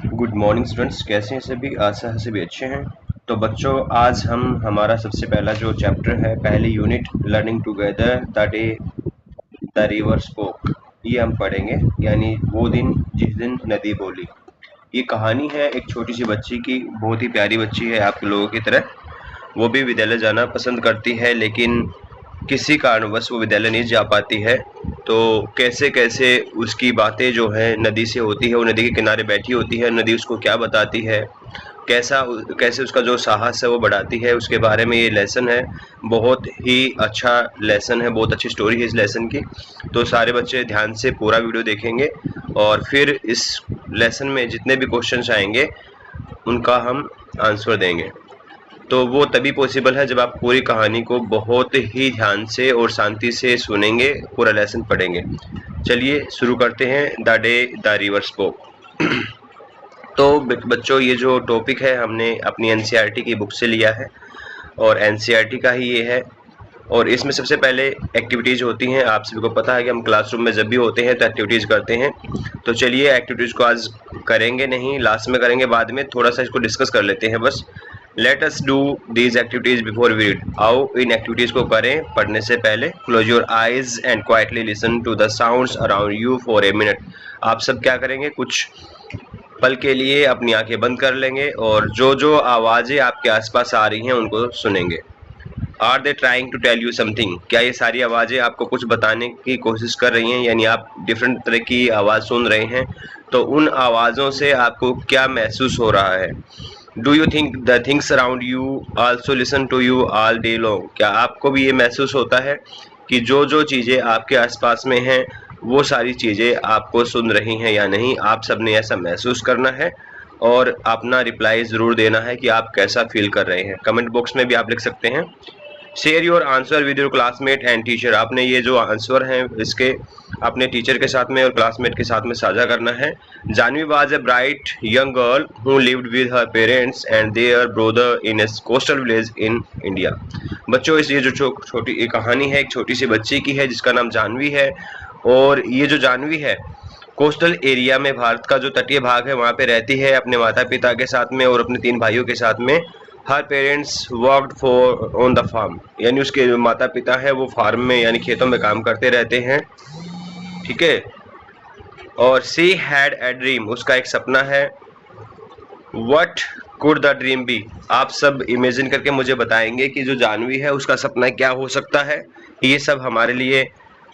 Good morning students, कैसे हैं सभी? आशा है सभी अच्छे हैं। तो बच्चों, आज हम हमारा सबसे पहला जो चैप्टर है, पहली unit learning together the day the river spoke, ये हम पढ़ेंगे। यानी वो दिन जिस दिन नदी बोली। ये कहानी है एक छोटी सी बच्ची की, बहुत ही प्यारी बच्ची है आप लोगों की तरह। वो भी विद्यालय जाना पसंद करती है, लेकिन किसी कारणवश वो विद्यालय नहीं जा पाती है। तो कैसे कैसे उसकी बातें जो है नदी से होती है, वो नदी के किनारे बैठी होती है, नदी उसको क्या बताती है, कैसे उसका जो साहस है वो बढ़ाती है, उसके बारे में ये लेसन है। बहुत ही अच्छा लेसन है, बहुत अच्छी स्टोरी है इस लेसन की। तो सारे बच्चे ध्यान से पूरा वीडियो देखेंगे और फिर इस लेसन में जितने भी क्वेश्चंस आएंगे उनका हम आंसर देंगे। तो वो तभी पॉसिबल है जब आप पूरी कहानी को बहुत ही ध्यान से और शांति से सुनेंगे, पूरा लेसन पढ़ेंगे। चलिए शुरू करते हैं। The day the river spoke. तो बच्चों, ये जो टॉपिक है हमने अपनी एनसीईआरटी की बुक से लिया है और एनसीईआरटी का ही ये है। और इसमें सबसे पहले एक्टिविटीज़ होती हैं। आप सभी को पता है कि हम क्लासरूम में जब भी होते हैं तो एक्टिविटीज़ करते हैं। तो चलिए एक्टिविटीज़ को आज करेंगे नहीं, लास्ट में करेंगे, बाद में थोड़ा सा इसको डिस्कस कर लेते हैं बस। Let us do these activities before we read. आओ इन एक्टिविटीज़ को करें पढ़ने से पहले। Close your eyes and quietly listen to the sounds around you for a minute. आप सब क्या करेंगे, कुछ पल के लिए अपनी आंखें बंद कर लेंगे और जो जो आवाज़ें आपके आसपास आ रही हैं उनको सुनेंगे। Are they trying to tell you something? क्या ये सारी आवाज़ें आपको कुछ बताने की कोशिश कर रही हैं? यानी आप डिफरेंट तरह की आवाज़ सुन रहे हैं, तो उन आवाज़ों से आपको क्या महसूस हो रहा है? Do you think the things around you also listen to you all day long? क्या आपको भी ये महसूस होता है कि जो जो चीज़ें आपके आसपास में हैं वो सारी चीज़ें आपको सुन रही हैं या नहीं? आप सब ने ऐसा महसूस करना है और अपना रिप्लाई ज़रूर देना है कि आप कैसा फील कर रहे हैं। कमेंट बॉक्स में भी आप लिख सकते हैं। Share your answer with your classmate and teacher. आपने ये जो आंसर हैं इसके अपने टीचर के साथ में और क्लासमेट के साथ में साझा करना है। Janvi was a bright young girl who lived with her parents and their brother in a coastal village in India. बच्चों, इस ये जो छोटी कहानी है एक छोटी सी बच्ची की है जिसका नाम जानवी है। और ये जो जानवी है कोस्टल एरिया में, भारत का जो तटीय भाग है वहाँ पे रहती है अपने माता पिता के साथ में और अपने 3 भाइयों के साथ में। Her parents worked for on the farm, यानी उसके जो माता पिता है वो फार्म में यानी खेतों में काम करते रहते हैं। ठीक है। और सी हैड ए ड्रीम, उसका एक सपना है। What could the dream be? आप सब इमेजिन करके मुझे बताएंगे कि जो जानवी है उसका सपना क्या हो सकता है। ये सब हमारे लिए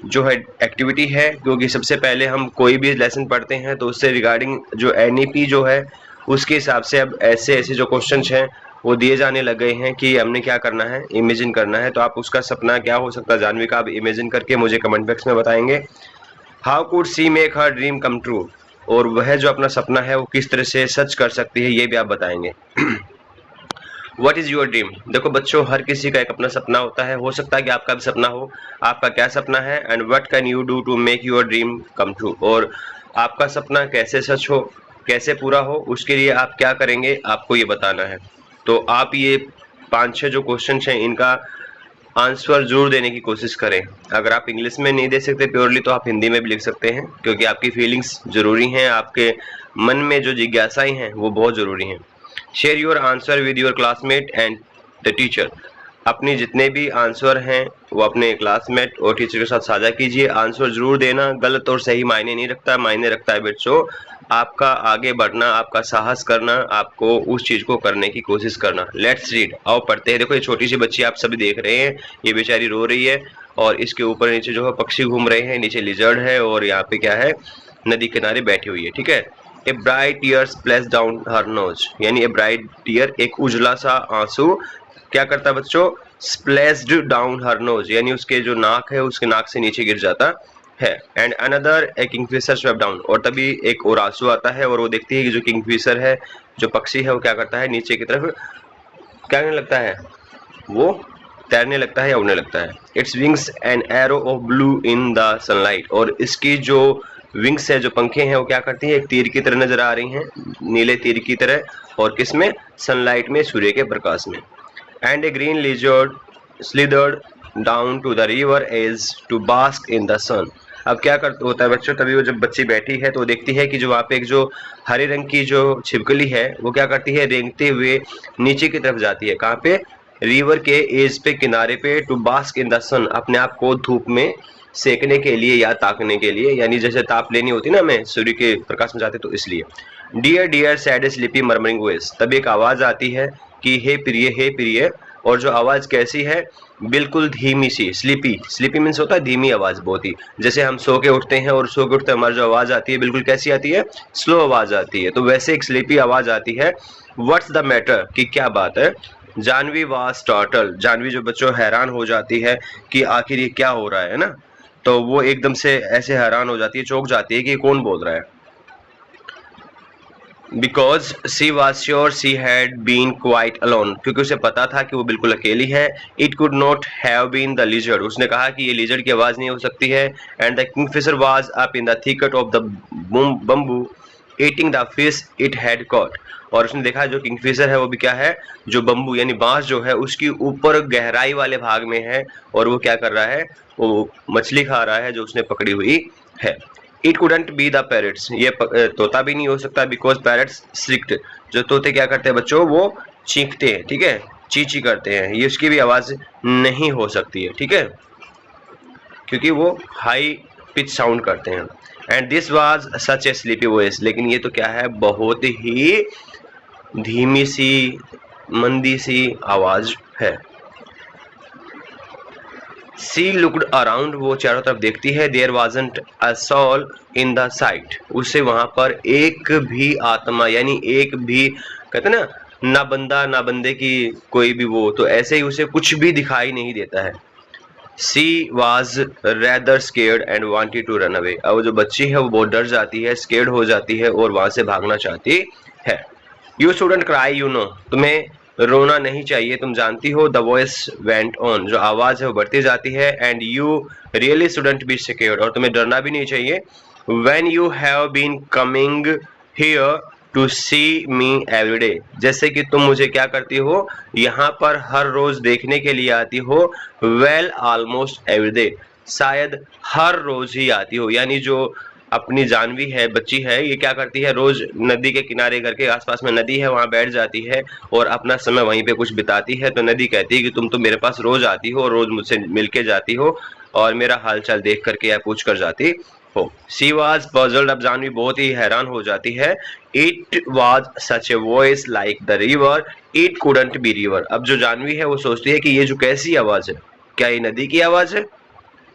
जो है एक्टिविटी है, क्योंकि सबसे पहले हम कोई भी लेसन पढ़ते हैं तो उससे रिगार्डिंग जो एनईपी जो है उसके हिसाब से अब ऐसे ऐसे जो क्वेश्चंस हैं वो दिए जाने लग गए हैं कि हमने क्या करना है, इमेजिन करना है। तो आप उसका सपना क्या हो सकता है जानवी का, आप इमेजिन करके मुझे कमेंट बॉक्स में बताएंगे। How could see make her dream come true? और वह जो अपना सपना है वो किस तरह से सच कर सकती है, ये भी आप बताएंगे। What is your dream? देखो बच्चों, हर किसी का एक अपना सपना होता है। हो सकता है कि आपका भी सपना हो। आपका क्या सपना है? And what can you do to make your dream come true? और आपका सपना कैसे सच हो, कैसे पूरा हो, उसके लिए आप क्या करेंगे, आपको ये बताना है। तो आप ये 5-6 जो क्वेश्चन हैं इनका आंसर जरूर देने की कोशिश करें। अगर आप इंग्लिश में नहीं दे सकते प्योरली तो आप हिंदी में भी लिख सकते हैं, क्योंकि आपकी फीलिंग्स जरूरी हैं, आपके मन में जो जिज्ञासाएं हैं वो बहुत ज़रूरी हैं। Share your answer with your classmate and the teacher. अपने जितने भी आंसर हैं वो अपने क्लासमेट और टीचर के साथ साझा कीजिए। आंसर जरूर देना, गलत और सही मायने नहीं रखता, मायने रखता है बच्चों आपका आगे बढ़ना, आपका साहस करना, आपको उस चीज़ को करने की कोशिश करना। लेट्स रीड, आओ पढ़ते हैं। देखो ये छोटी सी बच्ची आप सभी देख रहे हैं, ये बेचारी रो रही है और इसके ऊपर नीचे जो है पक्षी घूम रहे हैं, नीचे लिजर्ड है और यहाँ पे क्या है, नदी किनारे बैठी हुई है। ठीक है। A bright tear splash down her nose, यानी ए ब्राइट टीयर एक उजला सा आंसू क्या करता है बच्चों, स्प्लैश्ड डाउन हर नोज, यानी उसके जो नाक है उसके नाक से नीचे गिर जाता है। And another A Kingfisher swept down, और तभी एक और आंसू आता है और वो देखती है कि जो किंगफिशर है, जो पक्षी है, वो क्या करता है, नीचे की तरफ क्या करने लगता है, वो तैरने लगता है या उड़ने लगता है। Its wings an arrow of blue in the sunlight, और इसकी जो विंग्स है, जो पंखे हैं, वो क्या करती है, एक तीर की तरह नजर आ रही हैं, नीले तीर की तरह, और किसमें, सनलाइट में, सूर्य के प्रकाश में। And a green lizard slithered down to the river edge to bask in the sun, अब क्या करता होता है बच्चों, तभी वो जब बच्ची बैठी है तो देखती है कि जो वहाँ पे एक जो हरे रंग की जो छिपकली है वो क्या करती है, रेंगते हुए नीचे की तरफ जाती है। कहाँ पे? रिवर के एज पे, किनारे पे, टू बास्क इन द सन, अपने आप को धूप में सेकने के लिए या ताकने के लिए, यानी जैसे ताप लेनी होती ना हमें, सूर्य के प्रकाश में जाते तो इसलिए। Dear dear sad sleepy murmuring voice, तब एक आवाज आती है कि हे प्रिय, हे प्रिय। और जो आवाज कैसी है? बिल्कुल धीमी सी, स्लीपी। स्लीपी मीन्स होता है धीमी आवाज, बहुत ही, जैसे हम सो के उठते हैं और सो के उठते हमारी जो आवाज आती है बिल्कुल कैसी आती है? स्लो आवाज आती है। तो वैसे एक स्लीपी आवाज आती है। व्हाट्स द मैटर, कि क्या बात है? जानवी वाज स्टार्टल्ड, जानवी जो बच्चों हैरान हो जाती है कि आखिर ये क्या हो रहा है ना, तो वो एकदम से ऐसे हैरान हो जाती है, चौंक जाती है कि कौन बोल रहा है। Because she was sure she had been quite alone, क्योंकि उसे पता था कि वो बिल्कुल अकेली है। It could not have been the lizard, उसने कहा कि ये lizard की आवाज नहीं हो सकती है। And the kingfisher was up in the thicket of the bamboo eating the fish it had caught, और उसने देखा जो किंगफिशर है वो भी क्या है, जो बम्बू यानी बांस जो है उसकी ऊपर गहराई वाले भाग में है, और वो क्या कर रहा है, वो मछली खा रहा है जो उसने पकड़ी हुई है। It couldn't be the parrots, ये तोता भी नहीं हो सकता, because parrots shrieked, जो तोते क्या करते हैं बच्चों, वो चीखते हैं, ठीक है, चींची करते हैं, ये उसकी भी आवाज नहीं हो सकती है, ठीक है, क्योंकि वो हाई पिच साउंड करते हैं। And this was such A sleepy voice, लेकिन ये तो क्या है, बहुत ही धीमी सी, मंदी सी आवाज है। She looked around, वो चारों तरफ देखती है। There wasn't a soul in the sight, उसे वहां पर एक भी आत्मा, यानी एक भी, कहते ना, ना बंदा ना बंदे की कोई भी वो, तो ऐसे ही उसे कुछ भी दिखाई नहीं देता है। She was rather scared and wanted to run away, अब जो बच्ची है वो बहुत डर जाती है, scared हो जाती है और वहां से भागना चाहती है। You shouldn't cry, you know, तुम्हें रोना नहीं चाहिए, तुम जानती हो। द वॉइस वेंट ऑन, जो आवाज है वो बढ़ती जाती है। And you really shouldn't be scared, और तुम्हें डरना भी नहीं चाहिए। When you have been coming here to see me every day, जैसे कि तुम मुझे क्या करती हो, यहाँ पर हर रोज देखने के लिए आती हो। वेल ऑलमोस्ट एवरी डे, शायद हर रोज ही आती हो, यानी जो अपनी जानवी है, बच्ची है, ये क्या करती है, रोज नदी के किनारे, घर के आसपास में नदी है, वहां बैठ जाती है और अपना समय वहीं पे कुछ बिताती है। तो नदी कहती है कि तुम तो मेरे पास रोज आती हो, रोज मुझसे मिलके जाती हो और मेरा हालचाल देख करके या पूछ कर जाती हो। शी वाज पजल्ड, अब जानवी बहुत ही हैरान हो जाती है। It was such a voice like the river, it couldn't B river, अब जो जानवी है वो सोचती है कि ये जो कैसी आवाज है, क्या ये नदी की आवाज है?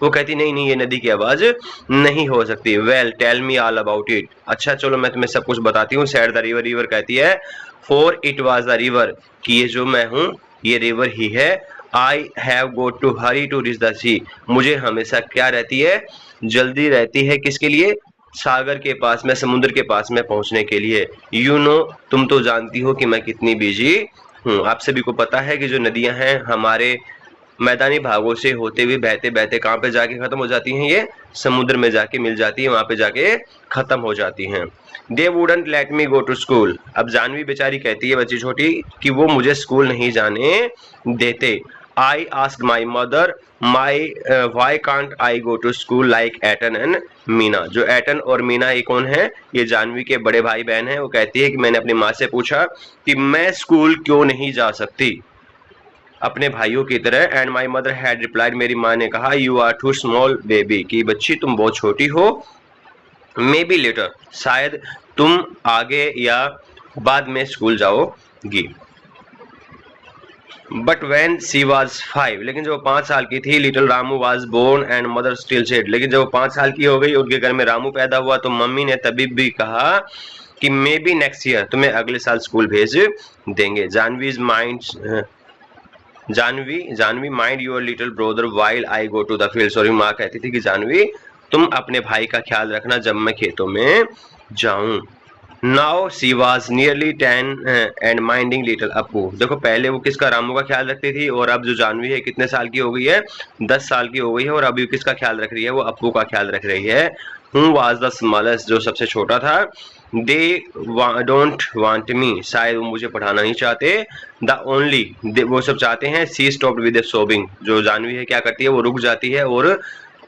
वो कहती नहीं नहीं, ये नदी की आवाज नहीं हो सकती। Well tell me all about it, अच्छा चलो मैं तुम्हें सब कुछ बताती हूँ। सैड द रिवर, रिवर कहती है। For it was the river, कि ये जो मैं हूँ ये रिवर ही है। I have got to hurry to reach the sea, मुझे हमेशा क्या रहती है, जल्दी रहती है, किसके लिए, सागर के पास में, समुद्र के पास में पहुंचने के लिए। यू नो, तुम तो जानती हो कि मैं कितनी बिजी हूँ। आप सभी को पता है कि जो नदियां हैं हमारे मैदानी भागों से होते हुए बहते बहते कहाँ पे जाके खत्म हो जाती हैं, ये समुद्र में जाके मिल जाती है, वहां पे जाके खत्म हो जाती हैं। They wouldn't let me go to school, अब जानवी बेचारी कहती है, बच्ची छोटी, कि वो मुझे स्कूल नहीं जाने देते। I ask my mother why can't I go to school like Eton and Meena, जो एटन और मीना ये कौन है, ये जानवी के बड़े भाई बहन है। वो कहती है कि मैंने अपनी माँ से पूछा कि मैं स्कूल क्यों नहीं जा सकती अपने भाइयों की तरह। And my mother had replied, मेरी माँ ने कहा, you are too small baby, कि बच्ची तुम बहुत छोटी हो। मे बी लेटर, शायद तुम आगे या बाद में स्कूल जाओगी। बट वेन शी वॉज 5, लेकिन जब वो 5 साल की थी, little Ramu was born and mother still said, लेकिन जब वो 5 साल की हो गई, उनके घर में रामू पैदा हुआ, तो मम्मी ने तभी भी कहा कि मे बी नेक्स्ट ईयर, तुम्हें अगले साल स्कूल भेज देंगे। Janvi mind your little brother while I go to the field, sorry माँ कहती थी कि जानवी तुम अपने भाई का ख्याल रखना जब मैं खेतों में जाऊं। Now she was nearly 10 and minding little Apu, देखो पहले वो किसका, रामू का ख्याल रखती थी, और अब जो जानवी है कितने साल की हो गई है, 10 साल की हो गई है, और अभी किसका ख्याल रख रही है, वो अपू का ख्याल रख रही है। हु वॉज द स्मॉलेस्ट, जो सबसे छोटा था। दे डोंट वांट मी, शायद वो मुझे पढ़ाना नहीं चाहते। द ओनली, वो सब चाहते हैं। सी स्टॉप्ड विद सोबिंग, जो जानवी है क्या करती है, वो रुक जाती है और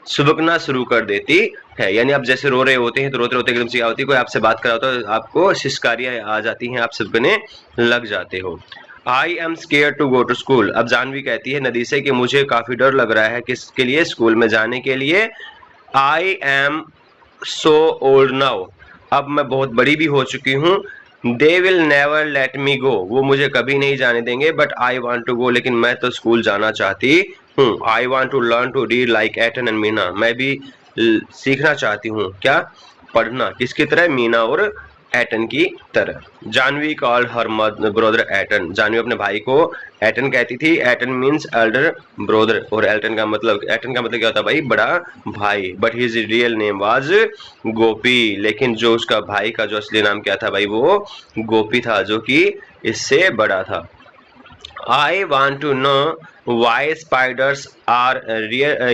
सुबकना शुरू कर देती है। यानी आप जैसे रो रहे होते हैं तो रोते रोते एकदम से क्या होती है, कोई आपसे बात कर रहा होता है, आपको शिष्कारियां आ जाती हैं, आप सुबकने लग जाते हो। I am scared to go to school. अब जानवी कहती है नदी से कि मुझे काफी डर लग रहा है, किसके लिए, स्कूल में जाने के लिए। I am so old now. अब मैं बहुत बड़ी भी हो चुकी हूँ। They will never let me go. वो मुझे कभी नहीं जाने देंगे। But I want to go. लेकिन मैं तो स्कूल जाना चाहती हूँ। I want to learn to read like Eton and Meena. मैं भी सीखना चाहती हूँ, क्या, पढ़ना, किसकी तरह, मीना और एटन की तरह। Janvi called her brother Etan. Janvi अपने भाई को एटन कहती थी। एटन मीन्स एल्डर ब्रदर, और एटन का मतलब क्या होता है भाई, बड़ा भाई। But his real name was Gopi. लेकिन जो उसका भाई का जो असली नाम क्या था भाई, वो गोपी था, जो कि इससे बड़ा था। I want to know why spiders are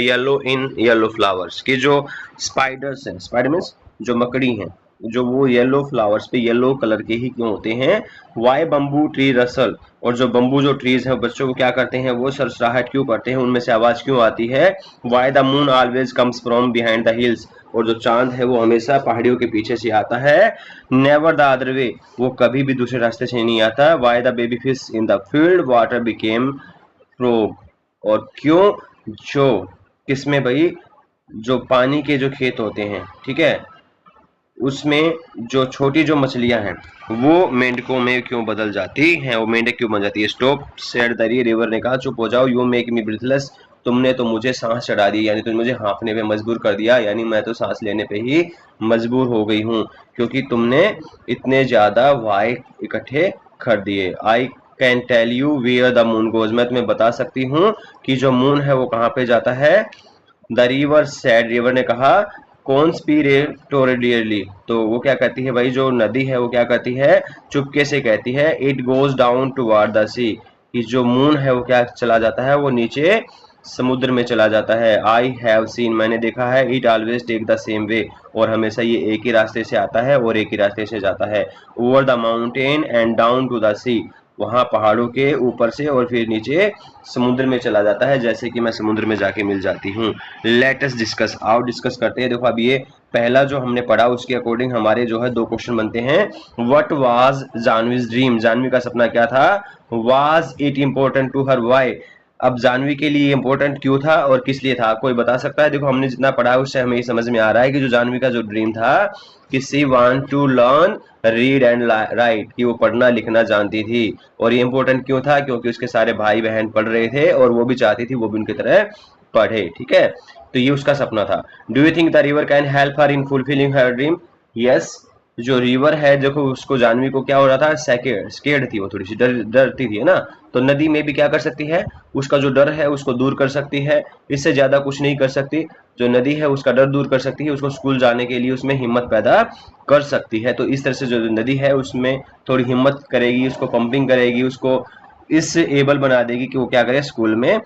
yellow in yellow flowers। कि जो spiders हैं, spider means जो मकड़ी हैं, जो वो येलो फ्लावर्स पे येलो कलर के ही क्यों होते हैं। Why bamboo tree rustle. और जो बम्बू जो ट्रीज हैं बच्चों को क्या करते हैं, वो सरसराहट क्यों करते हैं, उनमें से आवाज क्यों आती है। Why the moon always comes from behind the hills. और जो चांद है वो हमेशा पहाड़ियों के पीछे से आता है। Never the other way. वो कभी भी दूसरे रास्ते से नहीं आता। Why the baby fish in the field water became frog. और क्यों जो किसमें भाई, जो पानी के जो खेत होते हैं, ठीक है, उसमें जो छोटी जो मछलियां हैं वो मेंढकों में क्यों बदल जाती हैं, वो मेंढक क्यों बन जाती है। स्टॉप सेड द रिवर ने कहा, चुप हो जाओ। You make me breathless. तुमने तो मुझे सांस चढ़ा दी, यानी तुमने मुझे हाँफने पे मजबूर कर दिया। यानी मैं तो सांस लेने पे ही मजबूर हो गई हूँ, क्योंकि तुमने इतने ज्यादा वाई इकट्ठे कर दिए। I can tell you where the moon goes. मैं तुम्हें बता सकती हूँ कि जो मून है वो कहाँ पे जाता है। The river sad. रिवर ने कहा, कॉन्स्पिरेटोरियली। तो वो क्या कहती है भाई, जो नदी है वो क्या कहती है, चुपके से कहती है। It goes down toward the sea. कि जो मून है वो क्या चला जाता है, वो नीचे समुद्र में चला जाता है। I have seen. मैंने देखा है। It always take the same way. और हमेशा ये एक ही रास्ते से आता है और एक ही रास्ते से जाता है। Over the mountain and down to the sea. वहां पहाड़ों के ऊपर से और फिर नीचे समुद्र में चला जाता है, जैसे कि मैं समुद्र में जाके मिल जाती हूँ। Let us discuss. आओ डिस्कस करते हैं। देखो अब ये पहला जो हमने पढ़ा उसके अकॉर्डिंग हमारे जो है दो क्वेश्चन बनते हैं। What was Janvi's dream. Janvi का सपना क्या था। Was it important to her, why. अब जानवी के लिए इम्पोर्टेंट क्यों था और किस लिए था, कोई बता सकता है। देखो हमने जितना पढ़ा है उससे हमें ये समझ में आ रहा है कि जो जानवी का जो ड्रीम था कि she want to learn read and write, कि वो पढ़ना लिखना जानती थी। और ये इम्पोर्टेंट क्यों था, क्योंकि उसके सारे भाई बहन पढ़ रहे थे और वो भी चाहती थी वो भी उनकी तरह पढ़े, ठीक है। तो ये उसका सपना था। Do you think the river can help her in fulfilling her dream. Yes. जो रिवर है देखो, उसको जानवी को क्या हो रहा था, स्केर्ड थी, वो थोड़ी सी डरती थी, है ना। तो नदी में भी क्या कर सकती है, उसका जो डर है उसको दूर कर सकती है। इससे ज्यादा कुछ नहीं कर सकती। जो नदी है उसका डर दूर कर सकती है, उसको स्कूल जाने के लिए उसमें हिम्मत पैदा कर सकती है। तो इस तरह से जो नदी है उसमें थोड़ी हिम्मत करेगी, उसको पंपिंग करेगी, उसको इस एबल बना देगी कि वो क्या करे, स्कूल में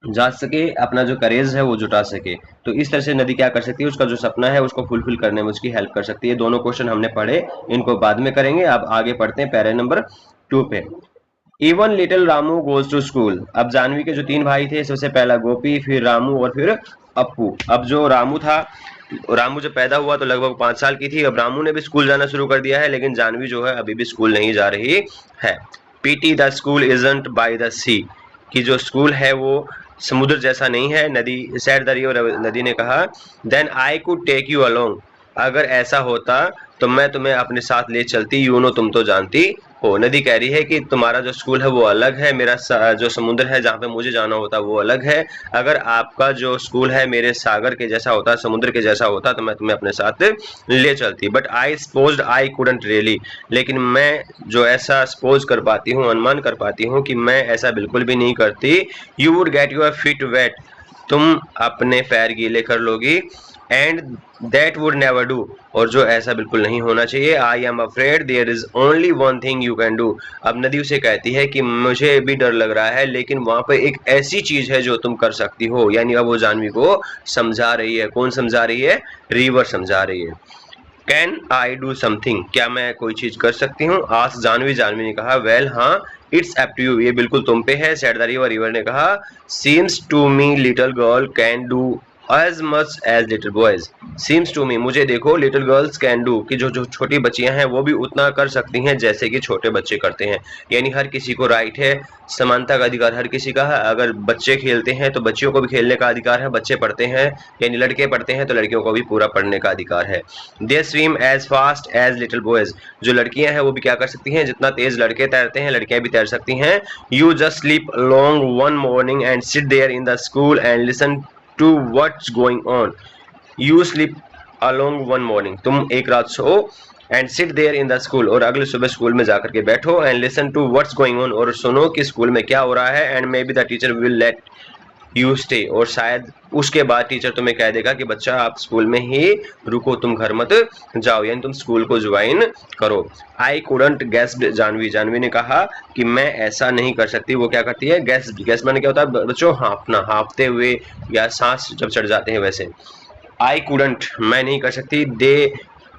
जा सके, अपना जो करेज है वो जुटा सके। तो इस तरह से नदी क्या कर सकती है, उसका जो सपना है उसको फुलफिल करने में उसकी हेल्प कर सकती है। दोनों क्वेश्चन हमने पढ़े, इनको बाद में करेंगे। अब आगे पढ़ते हैं पैरा नंबर 2 पे। Even little Ramu goes to school. अब जानवी के जो 3 भाई थे, सबसे पहला गोपी, फिर रामू और फिर अप्पू। अब जो रामू था, रामू जब पैदा हुआ तो लगभग 5 साल की थी। अब रामू ने भी स्कूल जाना शुरू कर दिया है, लेकिन जानवी जो है अभी भी स्कूल नहीं जा रही है। पीटी the school isn't by the sea. कि जो स्कूल है वो समुद्र जैसा नहीं है। नदी सैड द रिवर। नदी ने कहा, then I could take you along. अगर ऐसा होता तो मैं तुम्हें अपने साथ ले चलती। यू नो, तुम तो जानती हो। नदी कह रही है कि तुम्हारा जो स्कूल है वो अलग है, मेरा जो समुद्र है जहाँ पे मुझे जाना होता वो अलग है। अगर आपका जो स्कूल है मेरे सागर के जैसा होता, समुद्र के जैसा होता, तो मैं तुम्हें अपने साथ ले चलती। But I supposed I couldn't really. लेकिन मैं जो ऐसा सपोज कर पाती हूँ, अनुमान कर पाती हूँ कि मैं ऐसा बिल्कुल भी नहीं करती। You would get your feet wet. तुम अपने पैर गीले कर लोगी। And that would never do. और जो ऐसा बिल्कुल नहीं होना चाहिए। I am afraid there is only one thing you can do. अब नदी उसे कहती है कि मुझे भी डर लग रहा है, लेकिन वहां पर एक ऐसी चीज है जो तुम कर सकती हो। यानी अब वो जानवी को समझा रही है। कौन समझा रही है, रिवर समझा रही है। Can I do something. क्या मैं कोई चीज कर सकती हूँ, आस्क जानवी। जानवी ने कहा, वेल हाँ, इट्स अप टू यू। ये बिल्कुल तुम पे है। Sad the river. रिवर ने कहा, seems to me little girl can do as much as little boys seems to me, मुझे देखो little girls can do कि जो छोटी बच्चियां हैं वो भी उतना कर सकती हैं जैसे कि छोटे बच्चे करते हैं। यानी हर किसी को राइट है, समानता का अधिकार हर किसी का है। अगर बच्चे खेलते हैं तो बच्चियों को भी खेलने का अधिकार है, बच्चे पढ़ते हैं यानी लड़के पढ़ते हैं तो लड़कियों को भी पूरा पढ़ने का अधिकार है। They swim as fast as little boys, जो लड़कियां हैं वो भी क्या कर सकती हैं, जितना तेज लड़के तैरते हैं लड़कियां भी तैर सकती हैं। You just sleep along one morning and sit there in the school and listen to what's going on. You sleep along one morning, तुम एक रात सो and sit there in the school, और अगले सुबह स्कूल में जाकर के बैठो and listen to what's going on, और सुनो कि स्कूल में क्या हो रहा है and maybe the teacher will let you stay, और शायद उसके बाद टीचर तुम्हें कह देगा कि बच्चा आप स्कूल में ही रुको, तुम घर मत जाओ, यानी तुम स्कूल को ज्वाइन करो। आई couldn't guess, जानवी ने कहा कि मैं ऐसा नहीं कर सकती। वो क्या करती है, गैस माने क्या होता है बच्चों, हाँफना, हाँफते हुए या सांस जब चढ़ जाते हैं वैसे। आई couldn't, मैं नहीं कर सकती। दे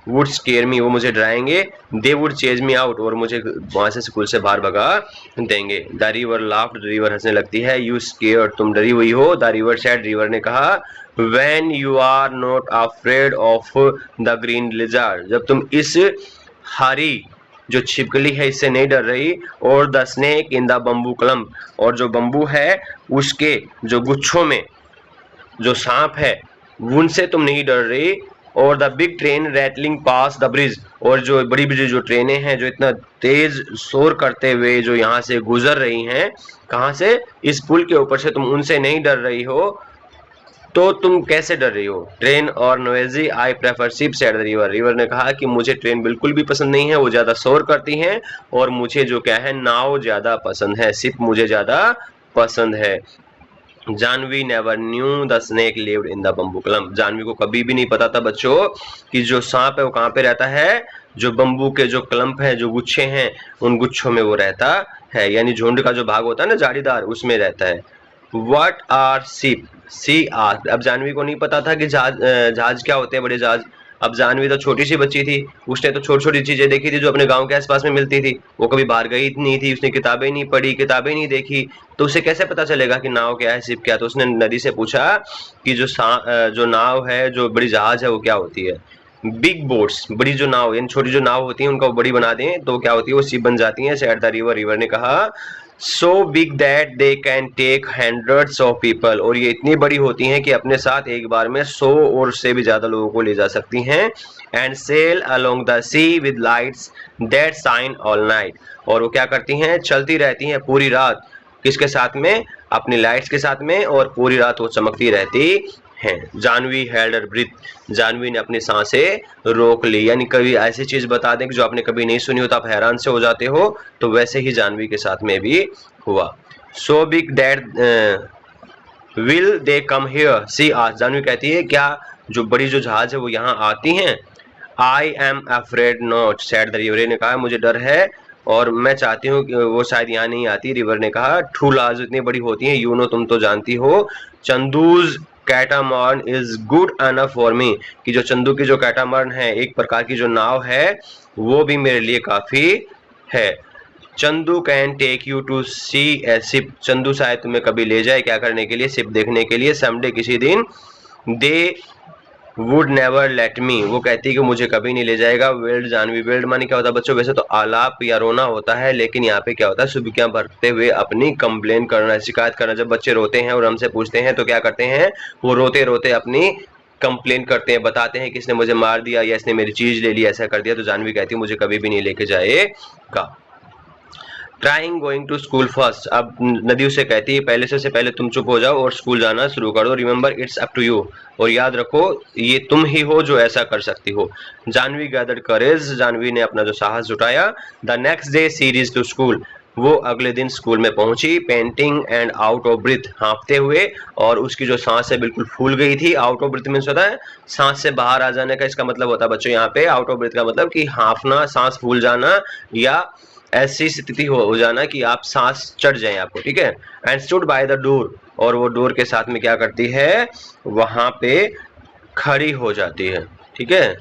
वुड स्केयर मी, वो मुझे डराएंगे। They would chase me out, और मुझे वहां से स्कूल से बाहर भगा देंगे। द रिवर लाफ्ड, रिवर हंसने लगती है। यू स्केयर्ड, तुम डरी हुई हो। द रिवर सेड, रिवर ने कहा। When you are not afraid of the green lizard, जब तुम इस हरी जो छिपकली है इससे नहीं डर रही। और the snake in the bamboo clump, और जो बम्बू है उसके जो गुच्छों में जो सांप है उनसे तुम नहीं डर रही। और the big train rattling pass the bridge, और जो बड़ी बड़ी जो ट्रेनें हैं जो इतना तेज शोर करते हुए जो यहाँ से गुजर रही हैं, कहाँ से, इस पुल के ऊपर से, तुम उनसे नहीं डर रही हो तो तुम कैसे डर रही हो। ट्रेन और noisy I prefer ship said the river, river ने कहा कि मुझे ट्रेन बिल्कुल भी पसंद नहीं है, वो ज्यादा शोर करती हैं, और मुझे जो क्या है नाव ज्यादा पसंद है, शिप मुझे ज्यादा पसंद है। Janvi never knew the snake lived in the bamboo clump, Janvi को कभी भी नहीं पता था बच्चों कि जो सांप है वो कहाँ पे रहता है, जो बम्बू के जो क्लम्प है, जो गुच्छे हैं, उन गुच्छों में वो रहता है, यानी झुंड का जो भाग होता है ना जालीदार, उसमें रहता है। What are sheep? She asked, अब जानवी को नहीं पता था कि जहाज क्या होते हैं, बड़े जहाज। अब जानवी तो छोटी सी बच्ची थी, उसने तो छोटी छोटी चीजें देखी थी जो अपने गांव के आसपास में मिलती थी, वो कभी बाहर गई नहीं थी, उसने किताबें नहीं पढ़ी, किताबें नहीं देखी, तो उसे कैसे पता चलेगा कि नाव क्या है, शिप क्या। तो उसने नदी से पूछा कि जो नाव है, जो बड़ी जहाज है वो क्या होती है। बिग बोट्स, बड़ी जो नाव, यानी छोटी जो नाव होती है उनको बड़ी बना दें तो क्या होती है, वो शिप बन जाती है। सेड द रिवर, रिवर ने कहा। So big that they can take hundreds of people, और ये इतनी बड़ी होती हैं कि अपने साथ एक बार में 100 और से भी ज्यादा लोगों को ले जा सकती हैं। And sail along the sea with lights that shine all night, और वो क्या करती हैं, चलती रहती हैं पूरी रात, किसके साथ में, अपनी लाइट्स के साथ में, और पूरी रात वो चमकती रहती हैं। Janvi held her breath, Janvi ने अपनी सांसें रोक ली। यानी कभी ऐसी चीज बता दें कि जो आपने कभी नहीं सुनी हो तो आप हैरान से हो जाते हो, तो वैसे ही जानवी के साथ में भी हुआ। So big that will they come here, she asked, Janvi कहती है क्या जो बड़ी जो जहाज है वो यहाँ आती हैं। I am afraid not, said the river ने कहा मुझे डर है और मैं चाहती हूँ कि वो शायद यहाँ नहीं आती। रिवर ने कहा टू लार्ज, इतनी बड़ी होती हैं, यू नो, तुम तो जानती हो। Chandu's catamaran is good enough for me, कि जो चंदू की जो कैटामर्न है, एक प्रकार की जो नाव है, वो भी मेरे लिए काफी है। Chandu can take you to see a ship, Chandu शायद तुम्हें कभी ले जाए क्या करने के लिए, शिप देखने के लिए, समडे किसी दिन। दे वुड नेवर लेट मी, वो कहती है कि मुझे कभी नहीं ले जाएगा। वेल्ड जानवी, वेल्ड माने क्या होता है बच्चों, वैसे तो आलाप या रोना होता है, लेकिन यहाँ पे क्या होता है, सुबकियां भरते हुए अपनी कंप्लेन करना, शिकायत करना। जब बच्चे रोते हैं और हमसे पूछते हैं तो क्या करते हैं, वो रोते रोते अपनी कंप्लेन करते हैं, बताते हैं कि इसने मुझे मार दिया या इसने मेरी चीज ले ली, ऐसा कर दिया। तो जानवी कहती है मुझे कभी भी नहीं लेके जाएगा। Trying going to school first, अब नदी उसे कहती है पहले से पहले तुम चुप हो जाओ और स्कूल जाना शुरू कर दो। Remember it's up to you, और याद रखो ये तुम ही हो जो ऐसा कर सकती हो। जानवी गैदर्ड करेज, जानवी ने अपना जो साहस जुटाया। The next day she reached to school, वो अगले दिन स्कूल में पहुंची। Panting and out of breath, हाँफते हुए, और उसकी जो सांस है बिल्कुल फूल गई थी। आउट ऑफ ब्रीथ मीन्स होता है सांस से बाहर आ जाने का, इसका मतलब होता है बच्चों यहाँ पे आउट ऑफ ब्रीथ का मतलब कि हाँफना, सांस फूल जाना, या ऐसी स्थिति हो जाना कि आप सांस चढ़ जाए आपको, ठीक है। And stood by the door, और वो डोर के साथ में क्या करती है, वहां पे खड़ी हो जाती है, ठीक है।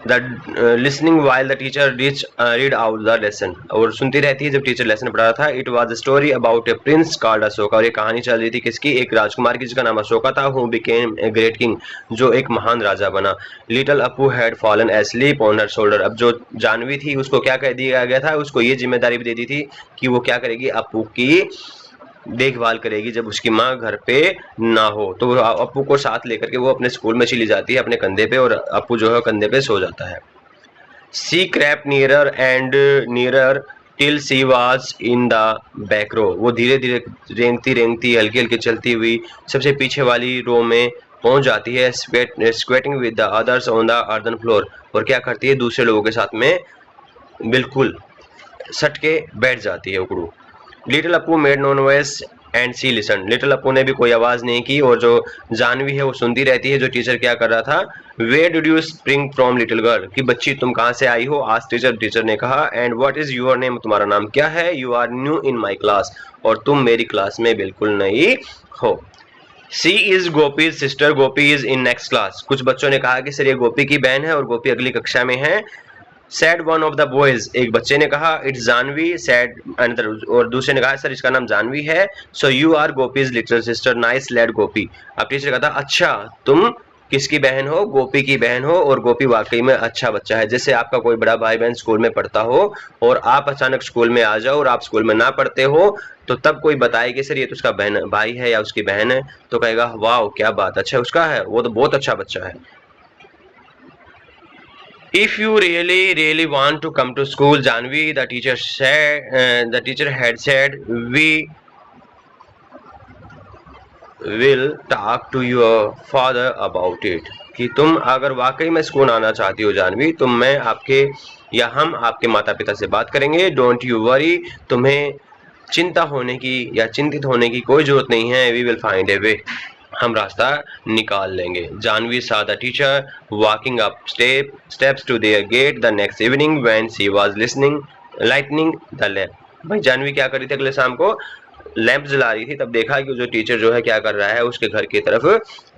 The listening while the teacher read out the lesson, और सुनती रहती है जब टीचर लेसन पढ़ा रहा था। It was a story about A Prince called Ashoka, और ये कहानी चल रही थी किसकी, एक राजकुमार की जिसका नाम अशोका था, who became a great king, जो एक महान राजा बना। Little Apu had fallen asleep on her shoulder, अब जो जानवी थी उसको क्या कह दिया गया था, उसको ये जिम्मेदारी भी दे दी थी कि वो क्या करेगी, अपू की देखभाल करेगी जब उसकी माँ घर पे ना हो। तो अपू को साथ लेकर के वो अपने स्कूल में चली जाती है अपने कंधे पे, और अपू जो है कंधे पे सो जाता है। She crept nearer and nearer till she was in the back row, वो धीरे धीरे रेंगती रेंगती हल्की हल्की चलती हुई सबसे पीछे वाली रो में पहुंच जाती है। Squatting with the others on the earthen floor, और क्या करती है, दूसरे लोगों के साथ में बिल्कुल सट के बैठ जाती है उकड़ू। Little Apu made no noise and she listen, little Apu ने भी कोई आवाज नहीं की, और जो जानवी है वो सुनती रहती है जो टीचर क्या कर रहा था। Where did you spring from little girl, कि बच्ची तुम कहाँ से आई हो, आज टीचर ने कहा। And what is your name, तुम्हारा नाम क्या है। You are new in my class, और तुम मेरी क्लास में बिल्कुल नई हो। She is Gopi sister, Gopi is in next class, कुछ बच्चों ने कहा कि सर ये गोपी की बहन है और गोपी अगली कक्षा में है। Sad one of the boys, एक बच्चे ने कहा। इट्स जानवी सैड अनदर, और दूसरे ने कहा सर इसका नाम जानवी है। So you are Gopi's little sister, nice lad Gopi. अब टीचर कहता अच्छा तुम किसकी बहन हो, गोपी की बहन हो, और गोपी वाकई में अच्छा बच्चा है। जैसे आपका कोई बड़ा भाई बहन स्कूल में पढ़ता हो और आप अचानक स्कूल में आ जाओ और आप स्कूल में ना पढ़ते हो, तो तब कोई बताए कि सर ये तो उसका बहन भाई है या उसकी बहन है, तो कहेगा वाह क्या बात, अच्छा उसका है, वो तो बहुत अच्छा बच्चा है। If you really want to come to school, Janvi, the teacher had said, we will talk to your father about it, कि तुम अगर वाकई में स्कूल आना चाहती हो जानवी, तो मैं आपके या हम आपके माता पिता से बात करेंगे। डोंट यू वरी, तुम्हें चिंता होने की या चिंतित होने की कोई जरूरत नहीं है। वी विल फाइंड ए वे, हम रास्ता निकाल लेंगे। Janvi saw the teacher walking up steps to their gate the next evening when she was lighting the lamp। भाई जानवी क्या कर रही थी, अगले शाम को लैंप जला रही थी, तब देखा कि जो टीचर जो है क्या कर रहा है, उसके घर की तरफ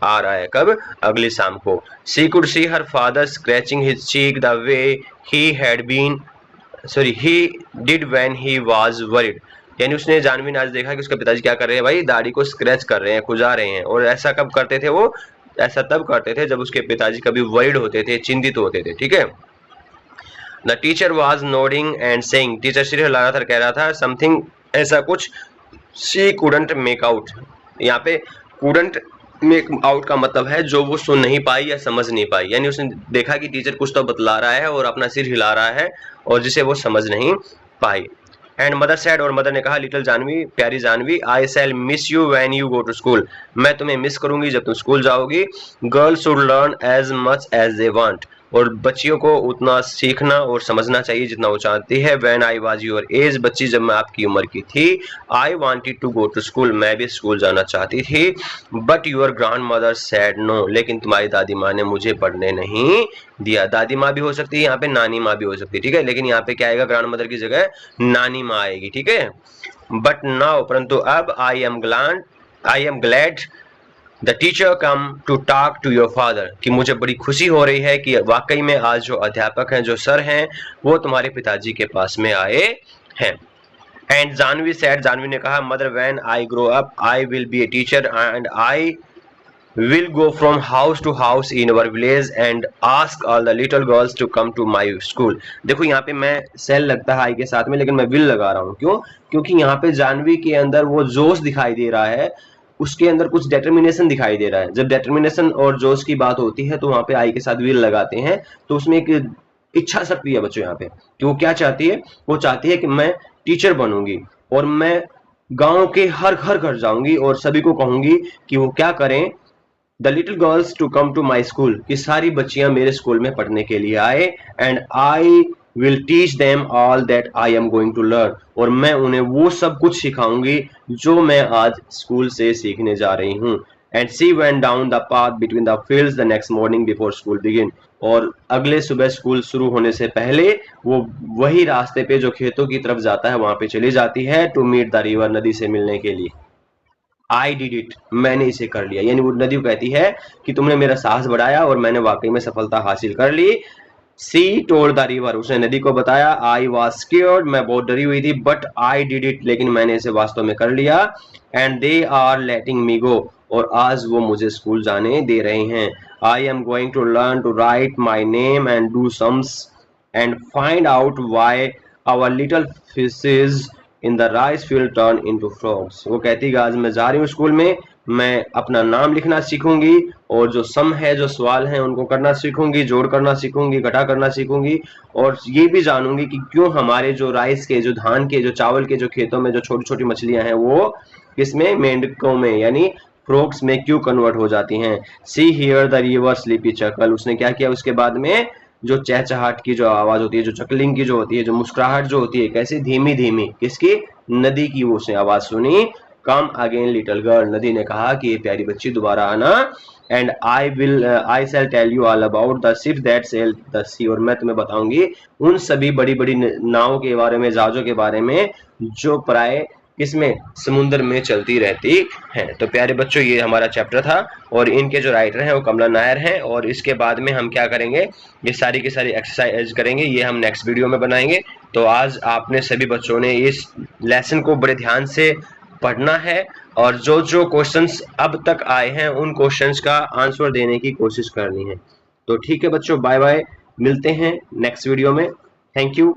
आ रहा है। कब, अगली शाम को। she could see her father scratching his cheek the way he did when he was worried, यानी उसने जानवी ने आज देखा कि उसके पिताजी क्या कर रहे हैं, भाई दाढ़ी को स्क्रैच कर रहे हैं, खुजा रहे हैं। और ऐसा कब करते थे वो, ऐसा तब करते थे जब उसके पिताजी कभी वरीड होते थे, चिंतित होते थे। ठीक है। The teacher was nodding and saying, teacher सिर हिला रहा था, कह रहा था समथिंग, ऐसा कुछ। शी कुडंट मेक आउट, यहाँ पे कुडंट मेक आउट का मतलब है जो वो सुन नहीं पाई या समझ नहीं पाई, यानी उसने देखा कि टीचर कुछ तो बतला रहा है और अपना सिर हिला रहा है और जिसे वो समझ नहीं पाई। एंड मदर सैड, और मदर ने कहा लिटिल जानवी, प्यारी Janvi, I shall miss you when you go to school, मैं तुम्हें मिस करूंगी जब तुम स्कूल जाओगी। Girls should learn as much as they want, और बच्चियों को उतना सीखना और समझना चाहिए जितना वो चाहती है। When I was your age, बच्ची जब मैं आपकी उम्र की थी। I wanted to go to school, मैं भी स्कूल जाना चाहती थी। But your grandmother said no, लेकिन तुम्हारी दादी माँ ने मुझे पढ़ने नहीं दिया। दादी माँ भी हो सकती है यहाँ पे, नानी माँ भी हो सकती है। ठीक है, लेकिन यहाँ पे क्या आएगा, ग्रैंड मदर की जगह नानी माँ आएगी। ठीक है। बट नाउ, परंतु अब, I am glad the teacher come to talk to your father, कि मुझे बड़ी खुशी हो रही है कि वाकई में आज जो अध्यापक हैं, जो सर हैं, वो तुम्हारे पिताजी के पास में आए हैं। एंड जानवी सैड, जानवी ने कहा mother when I grow up I will be a teacher and I will go from house to house in our village and ask all the little girls to come to my school। देखो यहाँ पे मैं cell लगता है आई के साथ में, लेकिन मैं विल लगा रहा हूँ। क्यों? क्योंकि यहाँ पे जानवी के अंदर वो जोश दिखाई दे रहा है, उसके अंदर कुछ डेटर्मिनेशन दिखाई दे रहा है। जब डेटर्मिनेशन और जोश की बात होती है तो वहाँ पे आई के साथ विल लगाते हैं, तो उसमें एक इच्छा शक्ति है बच्चों यहाँ पे कि वो क्या चाहती है, वो चाहती है कि मैं टीचर बनूंगी और मैं गाँव के हर घर जाऊंगी और सभी को कहूंगी कि वो क्या करें, the little girls to come to my school, कि सारी बच्चियां मेरे स्कूल में पढ़ने के लिए आए। And I will teach them all that I am going to learn, और मैं उन्हें वो सब कुछ सिखाऊंगी जो मैं आज स्कूल से सीखने जा रही हूँ। And she went down the path between the fields the next morning before school begin, और अगले सुबह स्कूल शुरू होने से पहले वो वही रास्ते पे जो खेतों की तरफ जाता है वहां पे चली जाती है, टू मीट द रिवर, नदी से मिलने के लिए। आई डिड इट, मैंने इसे कर लिया, यानी वो नदी कहती है कि तुमने मेरा साहस बढ़ाया और मैंने वाकई में सफलता हासिल कर ली। सी टोल्ड द रिवर, उसने नदी को बताया, आई वॉज स्केयर्ड, मैं बहुत डरी हुई थी, बट आई डिड इट, लेकिन मैंने इसे वास्तव में कर लिया, एंड दे आर लेटिंग मी गो, और आज वो मुझे स्कूल जाने दे रहे हैं। I am going to learn to write my name and do sums and find out why our little fishes in the rice field turn into frogs. वो कहती है आज मैं जा रही हूँ स्कूल में, मैं अपना नाम लिखना सीखूंगी, और जो सम है, जो सवाल हैं, उनको करना सीखूंगी, जोड़ करना सीखूंगी, घटा करना सीखूंगी, और ये भी जानूंगी कि क्यों हमारे जो राइस के, जो धान के, जो चावल के जो खेतों में जो छोटी छोटी मछलियां हैं वो किसमें, मेंढकों में यानी फ्रॉग्स में क्यों कन्वर्ट हो जाती हैं। She hear the river sleepy chuckle, उसने क्या किया उसके बाद में, जो चहचहाट की जो आवाज होती है, जो चकलिंग की जो होती है, जो मुस्कुराहट जो होती है, कैसे धीमी धीमी, किसकी, नदी की, वो उसने आवाज सुनी। कम अगेन लिटिल गर्ल, नदी ने कहा कि ये प्यारी बच्ची दोबारा आना, and I shall tell you all about the ship that sail the sea, और मैं तुम्हें बताऊंगी उन सभी बड़ी बड़ी नावों के बारे में, जहाजों के बारे में, जो प्राय किसमें, समुद्र में चलती रहती हैं। तो प्यारे बच्चों ये हमारा चैप्टर था, और इनके जो राइटर हैं वो कमला नायर हैं, और इसके बाद में हम क्या करेंगे, ये सारी की सारी एक्सरसाइज करेंगे, ये हम नेक्स्ट वीडियो में बनाएंगे। तो आज आपने सभी बच्चों ने इस लेसन को बड़े ध्यान से पढ़ना है, और जो जो क्वेश्चंस अब तक आए हैं उन क्वेश्चंस का आंसर देने की कोशिश करनी है। तो ठीक है बच्चों, बाय बाय, मिलते हैं नेक्स्ट वीडियो में। Thank you.